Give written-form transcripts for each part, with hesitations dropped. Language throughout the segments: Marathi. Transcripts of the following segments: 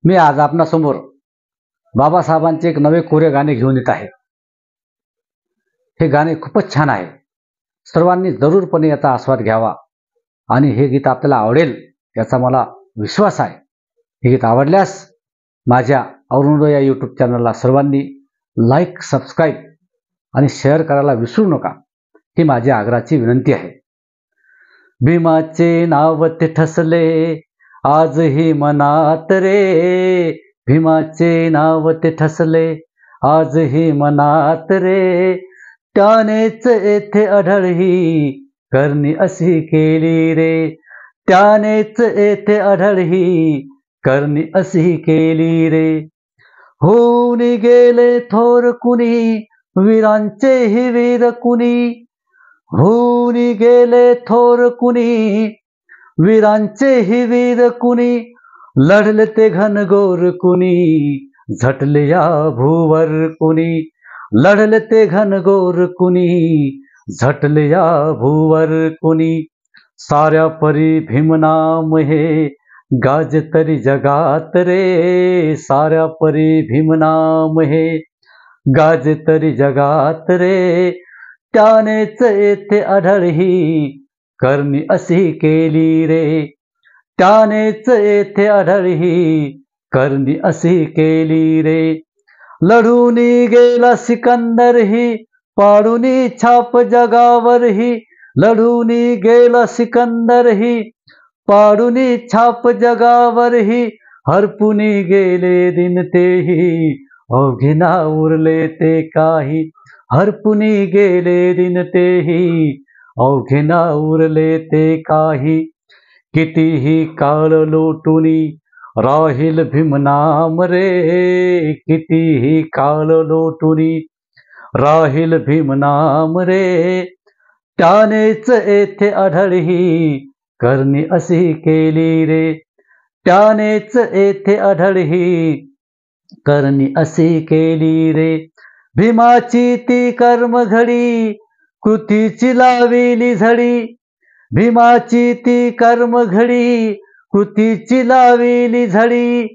मी आज आपणासमोर बाबासाहेबांचे एक नवे कोरे गाणे घेऊन येत आहे। हे गाणे खूपच छान आहे। सर्वांनी जरूरपणे याचा आस्वाद घ्यावा आणि हे गीत आपल्याला आवडेल याचा मला विश्वास आहे। हे गीत आवडल्यास माझ्या अरुणोदय या यूट्यूब चॅनलला सर्वांनी लाईक, सबस्क्राईब आणि शेअर करायला विसरू नका, ही माझी आग्रहाची विनंती आहे। भीमाचे नाव ते ठसले आजही मनात रे, भीमाचे नाव ते ठसले आजही मनात रे, त्यानेच येथे आढळही करणी अशी केली रे, त्यानेच येथे आढळही करणी अशी केली रे। होऊन गेले थोर कुणी वीरांचे ही वीर कुणी, होऊन गेले थोर कुणी वीरांचे ही वीर कुणी, लढले ते घनघोर कुणी झटले या भूवर कुणी, लढले ते घनघोर कुणी झटले या भूवर कुणी। साऱ्या परी भीमनाम हे गाजे तरी जगात रे, साऱ्या परी भीमनाम हे गाजे तरी जगात रे, त्यानेच येथे आढळही करणी अशी केली रे, त्यानेच येथे आढळही करणी अशी केली रे। लढूनी गेला सिकंदरही पाडूनी छाप जगावरही, लढूनी गेला सिकंदरही पाडूनी छाप जगावरही, हरपुनी गेले दिन तेही अवघे ना उरले ते काही, हरपुनी गेले दिन तेही अवघे ना उरले ते काही। कितीही काळ लोटुनी राहील भीमनाम रे, कितीही काळ लोटुनी राहील भीमनाम रे, त्यानेच येथे आढळही करणी अशी केली रे, त्यानेच येथे आढळही करणी अशी केली रे। भीमाची ती कर्मघडी कृतीची लाविली झडी, भीमाची ती कर्मघडी कृतीची लाविली झडी,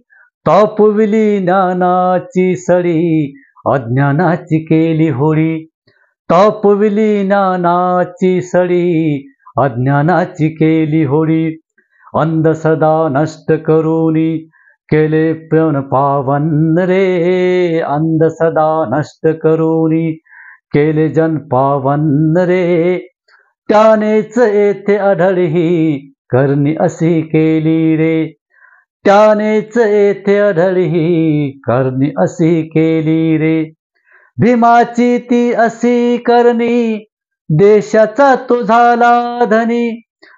तापविली ज्ञानाची सडी अज्ञानाची केली होळी, तापविली ज्ञानाची सडी अज्ञानाची केली होळी। अंधश्रद्धा नष्ट करूनी केले पण पावन रे, अंधश्रद्धा नष्ट करूनी केले जन पावन रे, त्यानेच येथे आढळही करणी अशी केली रे, त्यानेच येथे आढळही करणी अशी केली रे। भीमाची ती अशी करणी देशाचा तो झाला धनी,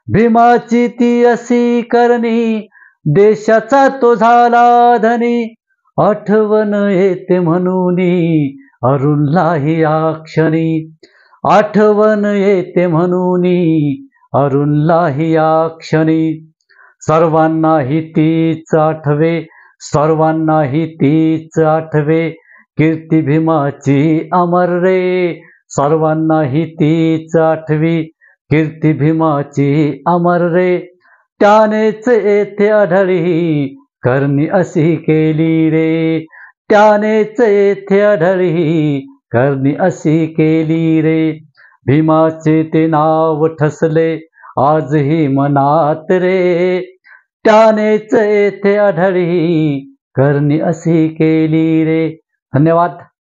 भीमाची ती अशी करणी देशाचा तो झाला धनी, आठवण येते म्हणूनी अरुणलाही या क्षणी, आठवण येते म्हणूनी अरुणलाही या क्षणी। सर्वांनाही तीच आठवे, सर्वांनाही तीच आठवे कीर्ती भीमाची अमर रे, सर्वांनाही तीच आठवी कीर्ती भीमाची अमर रे, त्यानेच येथे आढळही करणी अशी केली रे, त्यानेच येथे आढळही करणी अशी केली रे। भीमाचे ते नाव ठसले आजही मनात रे, त्यानेच येथे आढळही करणी अशी केली रे। धन्यवाद।